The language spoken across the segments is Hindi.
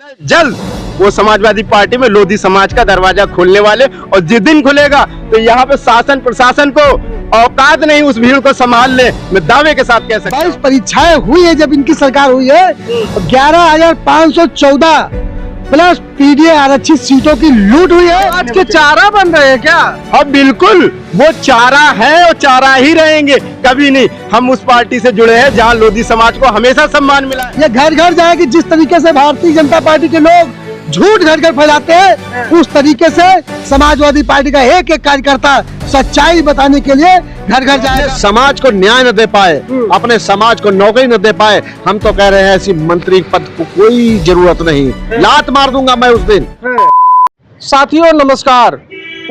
जल्द वो समाजवादी पार्टी में लोधी समाज का दरवाजा खोलने वाले, और जिस दिन खुलेगा तो यहाँ पे शासन प्रशासन को औकात नहीं उस भीड़ को संभाल ले, मैं दावे के साथ कह सकता हूँ। 22 परीक्षाएं हुई है जब इनकी सरकार हुई है, 11,514 प्लस पीडीए आरक्षित सीटों की लूट हुई है। आज के चारा बन रहे हैं क्या? अब बिल्कुल वो चारा है और चारा ही रहेंगे, कभी नहीं। हम उस पार्टी से जुड़े हैं जहाँ लोधी समाज को हमेशा सम्मान मिला है। ये घर घर जाएगी, जिस तरीके से भारतीय जनता पार्टी के लोग झूठ घर घर फैलाते हैं, उस तरीके से समाजवादी पार्टी का एक एक कार्यकर्ता सच्चाई बताने के लिए घर घर जाएगा। समाज को न्याय न दे पाए, अपने समाज को नौकरी न दे पाए, हम तो कह रहे हैं ऐसी मंत्री पद को कोई जरूरत नहीं, लात मार दूंगा मैं उस दिन। साथियों नमस्कार।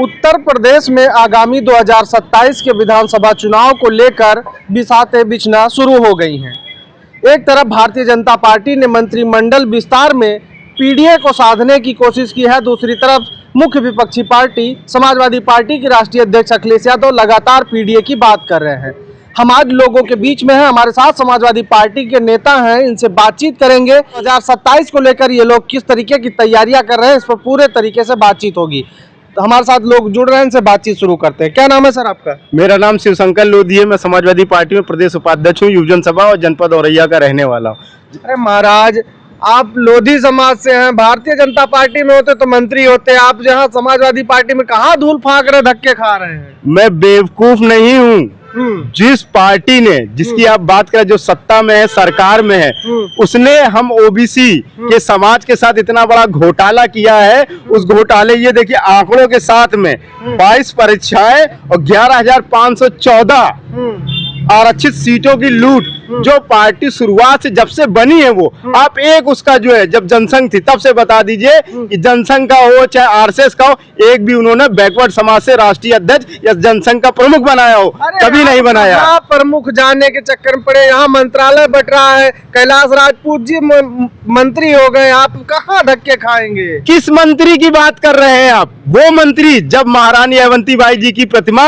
उत्तर प्रदेश में आगामी 2027 के विधानसभा चुनाव को लेकर बिसातें बिछना शुरू हो गई हैं। एक तरफ भारतीय जनता पार्टी ने मंत्रिमंडल विस्तार में पीडीए को साधने की कोशिश की है, दूसरी तरफ मुख्य विपक्षी पार्टी समाजवादी पार्टी के राष्ट्रीय अध्यक्ष अखिलेश यादव लगातार पीडीए की बात कर रहे हैं। हम आज लोगों के बीच में हैं, हमारे साथ समाजवादी पार्टी के नेता हैं, इनसे बातचीत करेंगे। 2027 को लेकर ये लोग किस तरीके की तैयारियां कर रहे हैं, इस पर पूरे तरीके से बातचीत होगी। तो हमारे साथ लोग जुड़ रहे हैं, इनसे बातचीत शुरू करते हैं। क्या नाम है सर आपका? मेरा नाम शिवशंकर लोधी है, मैं समाजवादी पार्टी में प्रदेश उपाध्यक्ष हूँ, युवजन सभा और जनपद औरैया का रहने वाला हूँ। अरे महाराज, आप लोधी समाज से हैं, भारतीय जनता पार्टी में होते तो मंत्री होते, आप जहां समाजवादी पार्टी में कहाँ धूल फाक रहे, धक्के खा रहे हैं? मैं बेवकूफ नहीं हूँ। जिस पार्टी ने, जिसकी आप बात करें, जो सत्ता में है, सरकार में है, उसने हम ओबीसी के समाज के साथ इतना बड़ा घोटाला किया है। उस घोटाले, ये देखिए आंकड़ों के साथ में 22 परीक्षाएं और 11,514 आरक्षित सीटों की लूट, जो पार्टी शुरुआत से जब से बनी है, वो आप एक उसका जो है, जब जनसंघ थी तब से बता दीजिए कि जनसंघ का हो चाहे आरएसएस का हो, एक भी उन्होंने बैकवर्ड समाज से राष्ट्रीय अध्यक्ष या जनसंघ का प्रमुख बनाया हो, कभी नहीं बनाया। आप प्रमुख जाने के चक्कर में पड़े, यहाँ मंत्रालय बट रहा है, कैलाश राजपूत जी मंत्री हो गए, आप कहाँ धक्के खाएंगे? किस मंत्री की बात कर रहे हैं आप? वो मंत्री जब महारानी अवंतीबाई जी की प्रतिमा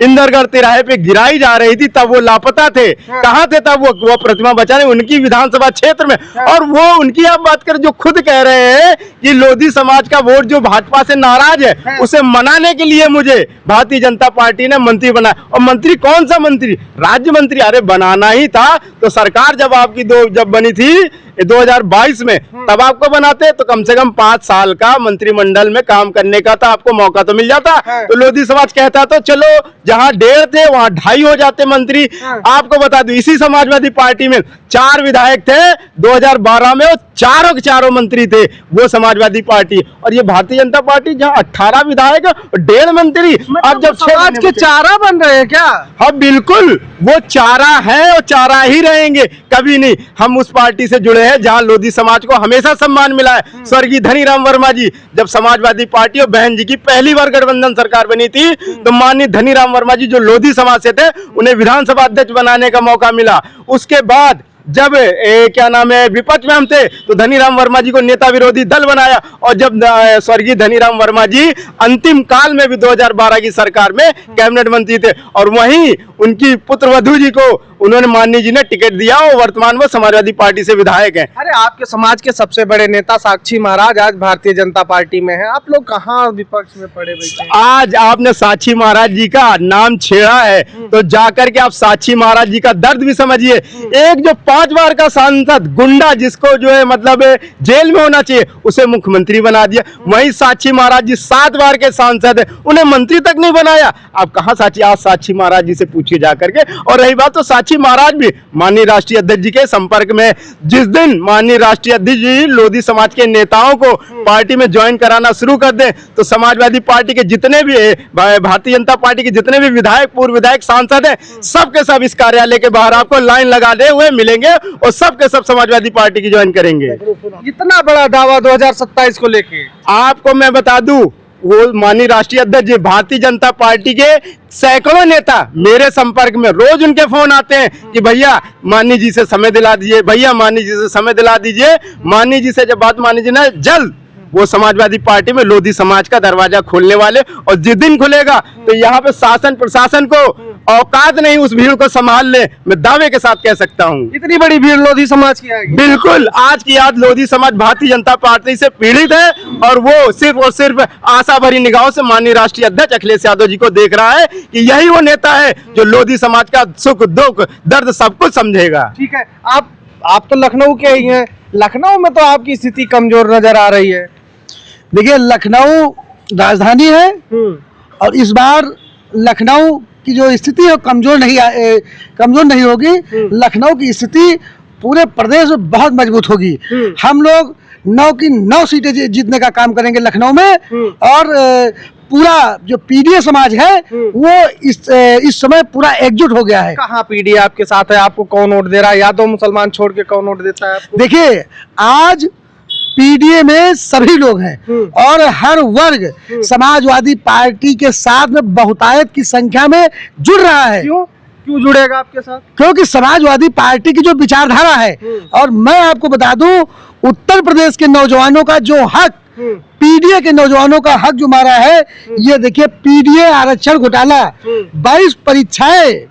इंदरगढ़ तिराहे पे गिराई जा रही थी, तब वो लापता थे। कहाँ थे तब वो प्रतिमा बचाने? उनकी विधानसभा क्षेत्र में। और वो उनकी आप बात करें, जो खुद कह रहे हैं कि लोधी समाज का वोट जो भाजपा से नाराज है, उसे मनाने के लिए मुझे भारतीय जनता पार्टी ने मंत्री बनाया। और मंत्री कौन सा मंत्री? राज्य मंत्री। अरे बनाना ही था तो सरकार जब आपकी जब बनी थी 2022 में, तब आपको बनाते तो कम से कम 5 साल का मंत्रिमंडल में काम करने का था, आपको मौका तो मिल जाता। तो लोधी समाज कहता तो चलो जहां 1.5 थे वहां 2.5 हो जाते मंत्री। आपको बता दूं, इसी समाजवादी पार्टी में 4 विधायक थे 2012 में, और चारों के चारों मंत्री थे वो समाजवादी पार्टी। और ये भारतीय जनता पार्टी जहां 18 विधायक और 1.5 मंत्री। अब जब समाज के चारा बन रहे हैं क्या? हाँ बिल्कुल, वो चारा है और चारा ही रहेंगे, कभी नहीं। हम उस पार्टी से जुड़े हैं जहां लोधी समाज को हमेशा सम्मान मिला है। स्वर्गीय धनीराम वर्मा जी जब समाजवादी पार्टी और बहन जी की पहली बार गठबंधन सरकार बनी थी, तो माननीय धनीराम वर्मा जी जो लोधी समाज से थे, उन्हें विधानसभा अध्यक्ष बनाने का मौका मिला। उसके बाद जब क्या नाम है, विपक्ष में हम थे, तो धनीराम वर्मा जी को नेता विरोधी दल बनाया। और जब स्वर्गीय धनीराम वर्मा जी अंतिम काल में भी 2012 की सरकार में कैबिनेट मंत्री थे, और वहीं उनकी पुत्रवधू जी को उन्होंने, माननीय जी ने टिकट दिया, और वर्तमान में समाजवादी पार्टी से विधायक हैं। अरे आपके समाज के सबसे बड़े नेता साक्षी महाराज आज भारतीय जनता पार्टी में हैं, आप लोग कहाँ विपक्ष में पड़े बैठे? आज आपने साक्षी महाराज जी का नाम छेड़ा है, तो जाकर के आप साक्षी महाराज जी का दर्द भी समझिए। एक जो 5 बार का सांसद गुंडा, जिसको जो है मतलब जेल में होना चाहिए, उसे मुख्यमंत्री बना दिया। वहीं साक्षी महाराज जी 7 बार के सांसद है, उन्हें मंत्री तक नहीं बनाया। आप कहाँ साक्षी? आज साक्षी महाराज जी से पूछिए जाकर के। और रही बात, तो साक्षी महाराज भी माननीय राष्ट्रीय अध्यक्ष जी के संपर्क में। जिस दिन माननीय राष्ट्रीय अध्यक्ष जी लोधी समाज के नेताओं को पार्टी में ज्वाइन कराना शुरू कर दें, तो समाजवादी पार्टी के जितने भी, भारतीय जनता पार्टी के जितने भी विधायक, पूर्व विधायक, सांसद हैं, सब के सब इस कार्यालय के बाहर आपको लाइन लगाते हुए मिलेंगे, और सब के सब समाजवादी पार्टी की ज्वाइन करेंगे। इतना बड़ा दावा 2027 को लेके आपको मैं बता दूं, वो माननीय राष्ट्रीय अध्यक्ष भारतीय जनता पार्टी के सैकड़ों नेता मेरे संपर्क में, रोज उनके फोन आते हैं कि भैया माननीय जी से समय दिला दीजिए, भैया माननीय जी से समय दिला दीजिए। माननीय जी से जब बात, माननीय जी ने जल्द वो समाजवादी पार्टी में लोधी समाज का दरवाजा खोलने वाले, और जिस दिन खुलेगा तो यहाँ पे शासन प्रशासन को औकात नहीं उस भीड़ को संभाल ले, मैं दावे के साथ कह सकता हूँ। इतनी बड़ी भीड़ लोधी समाज की आएगी। बिल्कुल, आज की आज लोधी समाज भारतीय जनता पार्टी से पीड़ित है और वो सिर्फ और सिर्फ आशा भरी निगाहों से माननीय राष्ट्रीय अध्यक्ष अखिलेश यादव जी को देख रहा है कि यही वो नेता है जो लोधी समाज का सुख दुख दर्द सब कुछ समझेगा। ठीक है, आप तो लखनऊ के ही हैं, लखनऊ में तो आपकी स्थिति कमजोर नजर आ रही है। देखिए, लखनऊ राजधानी है और इस बार लखनऊ की जो स्थिति है कमजोर नहीं होगी। लखनऊ की स्थिति पूरे प्रदेश में बहुत मजबूत होगी। हम लोग 9 की 9 सीटें जीतने का काम करेंगे लखनऊ में और पूरा जो पीडीए समाज है वो इस समय पूरा एकजुट हो गया है। कहाँ पीडीए आपके साथ है? आपको कौन वोट दे रहा है? यादव मुसलमान छोड़ के कौन वोट देता है आपको? देखिए, आज पीडीए में सभी लोग हैं और हर वर्ग समाजवादी पार्टी के साथ में बहुतायत की संख्या में जुड़ रहा है। क्यों जुड़ेगा आपके साथ? क्योंकि समाजवादी पार्टी की जो विचारधारा है, और मैं आपको बता दूं, उत्तर प्रदेश के नौजवानों का जो हक, पीडीए के नौजवानों का हक जो मारा है, ये देखिए, पीडीए आरक्षण घोटाला 22 परीक्षाएं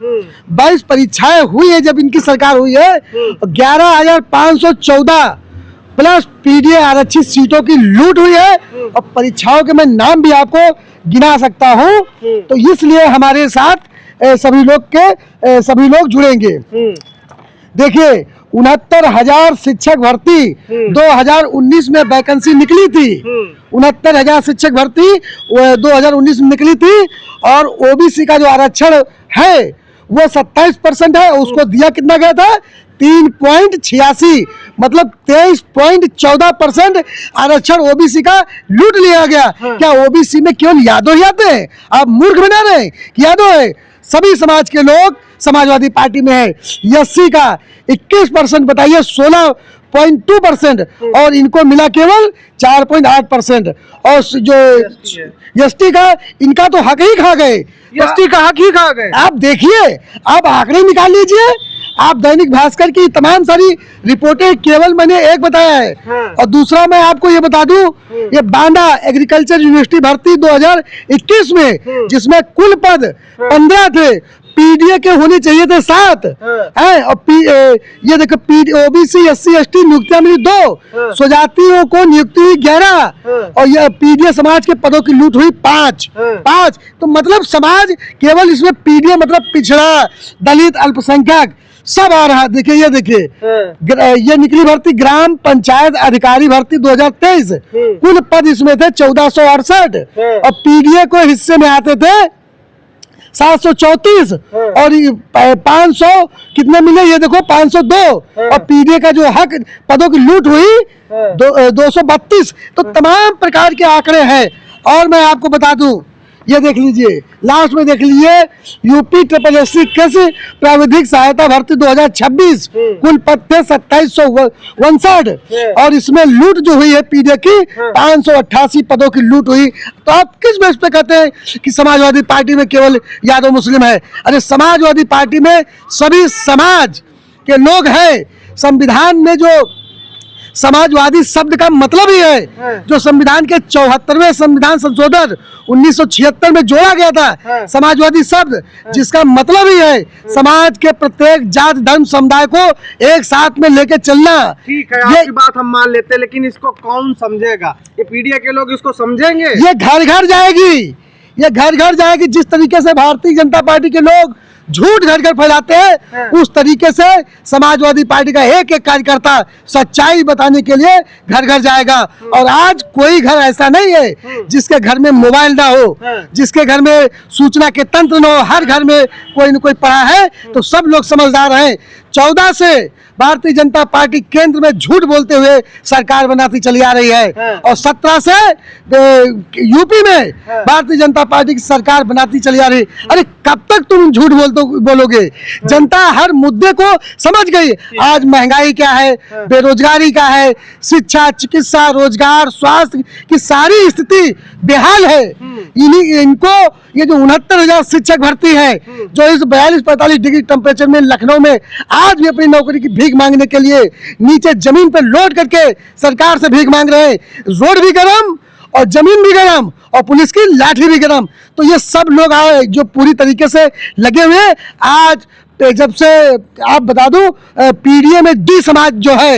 हुई है जब इनकी सरकार हुई है। 11,514 प्लस पीडीए आरक्षित सीटों की लूट हुई है और परीक्षाओं के मैं नाम भी आपको गिना सकता हूं। तो इसलिए हमारे साथ सभी लोग जुड़ेंगे। देखिए, 69,000 शिक्षक भर्ती 2019 में वैकेंसी निकली थी। 69,000 शिक्षक भर्ती 2019 में निकली थी और ओबीसी का जो आरक्षण है वो 27% है। उसको दिया कितना गया था? 3.86, मतलब 23.14% आरक्षण ओबीसी का लूट लिया गया। क्या ओबीसी में केवल यादव ही आते हैं? आप मूर्ख बना रहे हैं कि यादव है? सभी समाज के लोग समाजवादी पार्टी में है। एससी का 21% बताइए, 16.2% और इनको मिला केवल 4.8%। और जो एसटी का, इनका तो हक ही खा गए। एसटी का हक ही खा गए। आप देखिए, आप आंकड़े निकाल लीजिए। आप दैनिक भास्कर की तमाम सारी रिपोर्टें, केवल मैंने एक बताया है और दूसरा मैं आपको ये बता दूं, ये बांदा एग्रीकल्चर यूनिवर्सिटी भर्ती 2021 में, जिसमें कुल पद 15 थे, पीडीए के होने चाहिए थे 7 हैं। और ये देखो, ओबीसी एससी एसटी नियुक्तियां मिली 2, स्वजातियों को नियुक्ति हुई 11 और ये पीडीए समाज के पदों की लूट हुई 5। तो मतलब समाज केवल इसमें पीडीए मतलब पिछड़ा, दलित, अल्पसंख्यक सब आ रहा है। देखिए, ये देखिए, ये निकली भर्ती ग्राम पंचायत अधिकारी भर्ती 2023, कुल पद इसमें थे 1468 और पीडीए को हिस्से में आते थे 734 और 500 कितने मिले? ये देखो, 502 और पीडीए का जो हक पदों की लूट हुई 232। तो तमाम प्रकार के आंकड़े हैं। और मैं आपको बता दूं, ये देख लीजिए, लास्ट में देख लीजिए, यूपी SSC कृषि प्राविधिक सहायता भर्ती 2026, कुल पद थे 2759 और इसमें लूट जो हुई है पीडीए की 588 पदों की लूट हुई। तो आप किस बेस पे कहते हैं कि समाजवादी पार्टी में केवल यादव मुस्लिम है? अरे, समाजवादी पार्टी में सभी समाज के लोग हैं। संविधान में जो समाजवादी शब्द का मतलब ही है, जो संविधान के 74वें संविधान संशोधन 1976 में जोड़ा गया था, समाजवादी शब्द, जिसका मतलब ही है समाज के प्रत्येक जाति धर्म समुदाय को एक साथ में लेके चलना। ठीक है, आपकी बात हम मान लेते हैं, लेकिन इसको कौन समझेगा? ये पीडीए के लोग इसको समझेंगे? ये घर घर जाएगी। जिस तरीके से भारतीय जनता पार्टी के लोग झूठ घर घर फैलाते हैं, उस तरीके से समाजवादी पार्टी का एक एक कार्यकर्ता सच्चाई बताने के लिए घर घर जाएगा। और आज कोई घर ऐसा नहीं है जिसके घर में मोबाइल ना हो, जिसके घर में सूचना के तंत्र न हो। हर घर में कोई न कोई पड़ा है। तो सब लोग समझदार हैं। 14 से भारतीय जनता पार्टी केंद्र में झूठ बोलते हुए सरकार बनाती चली आ रही है और 17 से यूपी में भारतीय जनता पार्टी की सरकार बनाती चली आ रही है। अरे, कब तक तुम झूठ बोलोगे? जनता हर मुद्दे को समझ गई। आज महंगाई क्या है, बेरोजगारी क्या है, शिक्षा, चिकित्सा, रोजगार, स्वास्थ्य की सारी स्थिति बेहाल है। इनको ये जो 69,000 शिक्षक भर्ती है, जो इस 42-45 डिग्री टेम्परेचर में लखनऊ में आज भी अपनी नौकरी की भीख मांगने के लिए नीचे जमीन पर लौट करके सरकार से भीख मांग रहे हैं। रोड भी गर्म और जमीन भी गरम और पुलिस की लाठी भी गरम। तो ये सब लोग आए जो पूरी तरीके से लगे हुए हैं। आज जब से आप बता दूं पीडीए में डी समाज जो है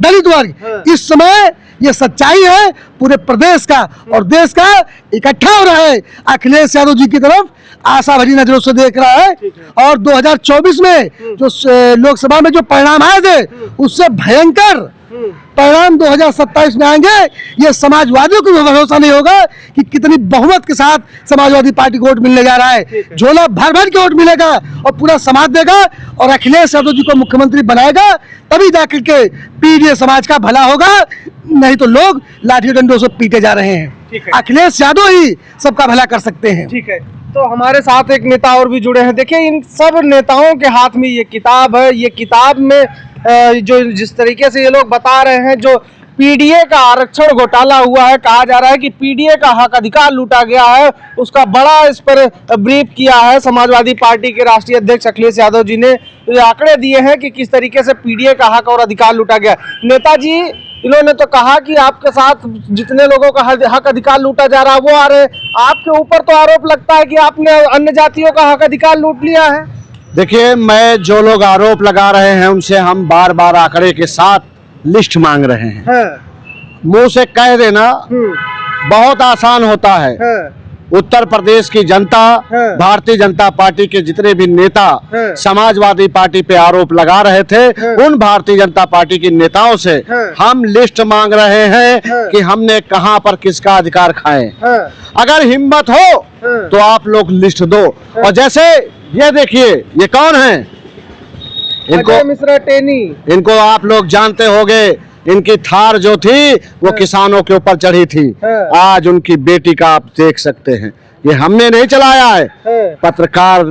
दलित वर्ग, इस समय ये सच्चाई है पूरे प्रदेश का और देश का इकट्ठा हो रहा है। अखिलेश यादव जी की तरफ आशा भरी नजरों से देख रहा है और 2024 में जो लोकसभा में जो परिणाम आए थे उससे भयंकर परिणाम 2027 में आएंगे। ये समाजवादियों को भी भरोसा नहीं होगा कि कितनी बहुमत के साथ समाजवादी पार्टी को वोट मिलने जा रहा है। झोला भर भर के वोट मिलेगा और पूरा समाज देगा और अखिलेश यादव जी को मुख्यमंत्री बनाएगा, तभी जाकर के पीडीए समाज का भला होगा। नहीं तो लोग लाठी डंडों से पीटे जा रहे हैं। अखिलेश यादव ही सबका भला कर सकते हैं। ठीक है, तो हमारे साथ एक नेता और भी जुड़े हैं। देखिए, इन सब नेताओं के हाथ में ये किताब है। ये किताब में जो जिस तरीके से ये लोग बता रहे हैं, जो पीडीए का आरक्षण घोटाला हुआ है, कहा जा रहा है कि पीडीए का हक अधिकार लूटा गया है, उसका बड़ा इस पर ब्रीफ किया है समाजवादी पार्टी के राष्ट्रीय अध्यक्ष अखिलेश यादव जी ने। ये आंकड़े दिए हैं कि किस तरीके से पीडीए का हक और अधिकार लूटा गया। नेताजी, इन्होंने तो कहा कि आपके साथ जितने लोगों का हक अधिकार लूटा जा रहा है वो आ रहे, आपके ऊपर तो आरोप लगता है कि आपने अन्य जातियों का हक अधिकार लूट लिया है। देखिए, मैं जो लोग आरोप लगा रहे हैं उनसे हम बार बार आंकड़े के साथ लिस्ट मांग रहे हैं। मुंह से कह देना बहुत आसान होता है। उत्तर प्रदेश की जनता, भारतीय जनता पार्टी के जितने भी नेता समाजवादी पार्टी पे आरोप लगा रहे थे, उन भारतीय जनता पार्टी के नेताओं से हम लिस्ट मांग रहे हैं कि हमने कहां पर किसका अधिकार खाए। अगर हिम्मत हो तो आप लोग लिस्ट दो। और जैसे ये देखिए, ये कौन है? अजय मिश्रा टेनी। इनको आप लोग जानते होंगे। इनकी थार जो थी वो किसानों के ऊपर चढ़ी थी। आज उनकी बेटी का आप देख सकते हैं। ये हमने नहीं चलाया है, पत्रकार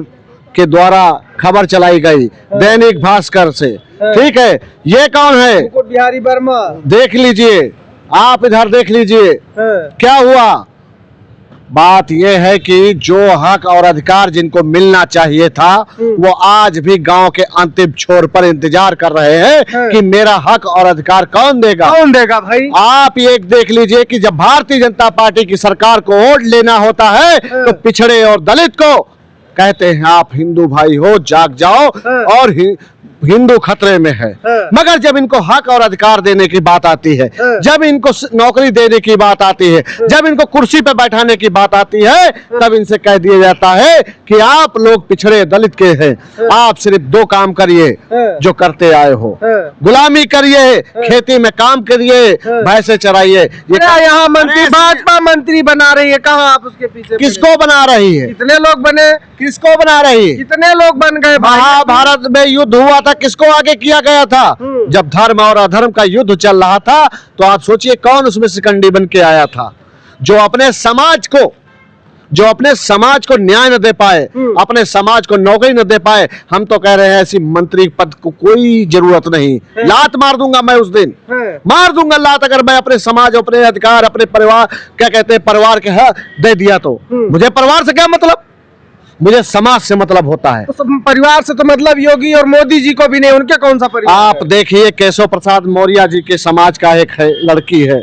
के द्वारा खबर चलाई गई दैनिक भास्कर से। ठीक है, ये कौन है? बिहारी वर्मा। देख लीजिए, आप इधर देख लीजिए क्या हुआ। बात यह है कि जो हक और अधिकार जिनको मिलना चाहिए था वो आज भी गांव के अंतिम छोर पर इंतजार कर रहे हैं कि मेरा हक और अधिकार कौन देगा भाई। आप ये देख लीजिए कि जब भारतीय जनता पार्टी की सरकार को वोट लेना होता है तो पिछड़े और दलित को कहते हैं आप हिंदू भाई हो, जाग जाओ और हिंदू खतरे में है। मगर जब इनको हक और अधिकार देने की बात आती है, जब इनको नौकरी देने की बात आती है, जब इनको कुर्सी पे बैठाने की बात आती है, तब इनसे कह दिया जाता है कि आप लोग पिछड़े दलित के हैं, आप सिर्फ दो काम करिए जो करते आए हो, गुलामी करिए, खेती में काम करिए, भैंसे चराइए। ये यहाँ मंत्री, भाजपा मंत्री बना रही है, कहाँ आप उसके पीछे? किसको बना रही है? कितने लोग बने? किसको बना रही है? कितने लोग बन गए? महाभारत में युद्ध हुआ था, किसको आगे किया गया था? जब धर्म और अधर्म का युद्ध चल रहा था तो आप सोचिए कौन उसमें शिकंडी बन के आया था, जो अपने समाज को न्याय न दे पाए, अपने समाज को नौकरी न दे पाए। हम तो कह रहे हैं ऐसी मंत्री पद को कोई जरूरत नहीं। लात मार दूंगा मैं, उस दिन मार दूंगा लात, अगर मैं अपने समाज, अपने अधिकार, अपने परिवार, क्या कहते हैं, परिवार के दे दिया तो। मुझे परिवार से क्या मतलब, मुझे समाज से मतलब होता है। तो परिवार से तो मतलब योगी और मोदी जी को भी नहीं, उनके कौन सा परिवार? आप देखिए, केशव प्रसाद मौर्य जी के समाज का एक लड़की है,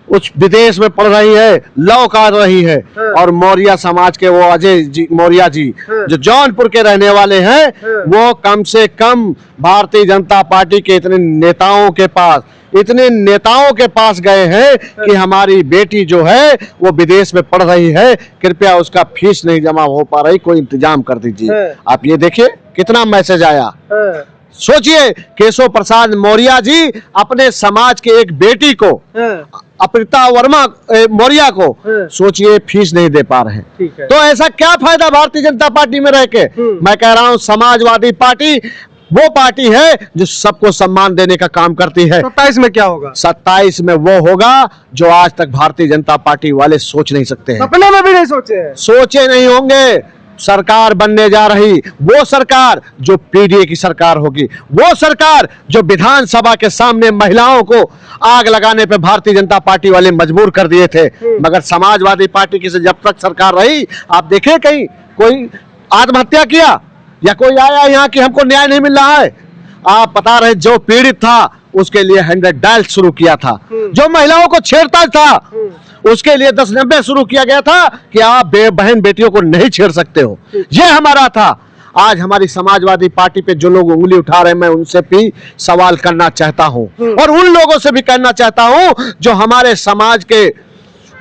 उस विदेश में पढ़ रही है, लॉ कर रही है, और मौर्य समाज के वो अजय जी मौर्य जी जो जौनपुर के रहने वाले हैं, वो कम से कम भारतीय जनता पार्टी के इतने नेताओं के पास गए हैं कि हमारी बेटी जो है वो विदेश में पढ़ रही है, कृपया उसका फीस नहीं जमा हो पा रही, कोई इंतजाम कर दीजिए। आप ये देखिए कितना मैसेज आया। सोचिए, केशव प्रसाद मौर्य जी अपने समाज के एक बेटी को, अप्रिता वर्मा मौर्य को, सोचिए फीस नहीं दे पा रहे। तो ऐसा क्या फायदा भारतीय जनता पार्टी में रह के? मैं कह रहा हूं समाजवादी पार्टी वो पार्टी है जो सबको सम्मान देने का काम करती है। 27 में क्या होगा? 27 में वो होगा जो आज तक भारतीय जनता पार्टी वाले सोच नहीं सकते हैं, सपने में भी नहीं सोचे नहीं होंगे। सरकार बनने जा रही वो सरकार जो पीडीए की सरकार होगी, वो सरकार जो विधानसभा के सामने महिलाओं को आग लगाने पे भारतीय जनता पार्टी वाले मजबूर कर दिए थे। मगर समाजवादी पार्टी की से जब तक सरकार रही, आप देखे कहीं कोई आत्महत्या किया या कोई आया यहाँ कि हमको न्याय नहीं मिल रहा है? आप बता रहे, जो पीड़ित था उसके लिए 100 डायल शुरू किया था, जो महिलाओं को छेड़ता था उसके लिए 1090 शुरू किया गया था कि आप बहन बेटियों को नहीं छेड़ सकते हो, ये हमारा था। आज हमारी समाजवादी पार्टी पे जो लोग उंगली उठा रहे हैं, मैं उनसे भी सवाल करना चाहता हूं और उन लोगों से भी कहना चाहता हूं जो हमारे समाज के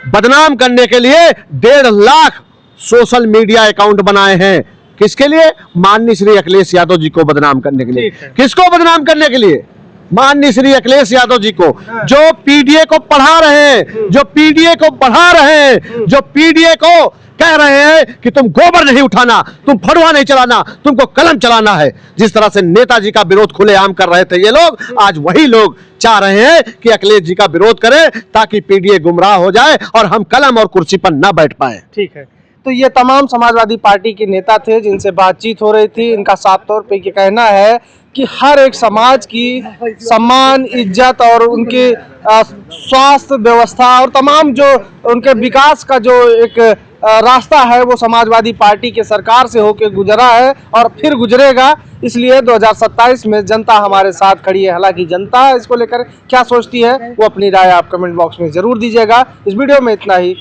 बदनाम करने के लिए 1.5 लाख सोशल मीडिया अकाउंट बनाए हैं। किसके लिए? माननीय श्री अखिलेश यादव जी को बदनाम करने के लिए। किसको बदनाम करने के लिए? माननीय श्री अखिलेश यादव जी को, जो पीडीए को पढ़ा रहे हैं, जो पीडीए को बढ़ा रहे हैं, जो पीडीए को कह रहे हैं कि तुम गोबर नहीं उठाना, तुम फड़ुआ नहीं चलाना, तुमको कलम चलाना है। जिस तरह से नेताजी का विरोध खुलेआम कर रहे थे ये लोग, आज वही लोग चाह रहे हैं कि अखिलेश जी का विरोध करें ताकि पीडीए गुमराह हो जाए और हम कलम और कुर्सी पर न बैठ पाए। ठीक है, तो ये तमाम समाजवादी पार्टी के नेता थे जिनसे बातचीत हो रही थी। इनका साफ तौर पे ये कहना है कि हर एक समाज की सम्मान, इज्जत और उनके स्वास्थ्य व्यवस्था और तमाम जो उनके विकास का जो एक रास्ता है वो समाजवादी पार्टी के सरकार से होकर गुजरा है और फिर गुजरेगा। इसलिए 2027 में जनता हमारे साथ खड़ी है। हालांकि जनता इसको लेकर क्या सोचती है वो अपनी राय आप कमेंट बॉक्स में जरूर दीजिएगा। इस वीडियो में इतना ही।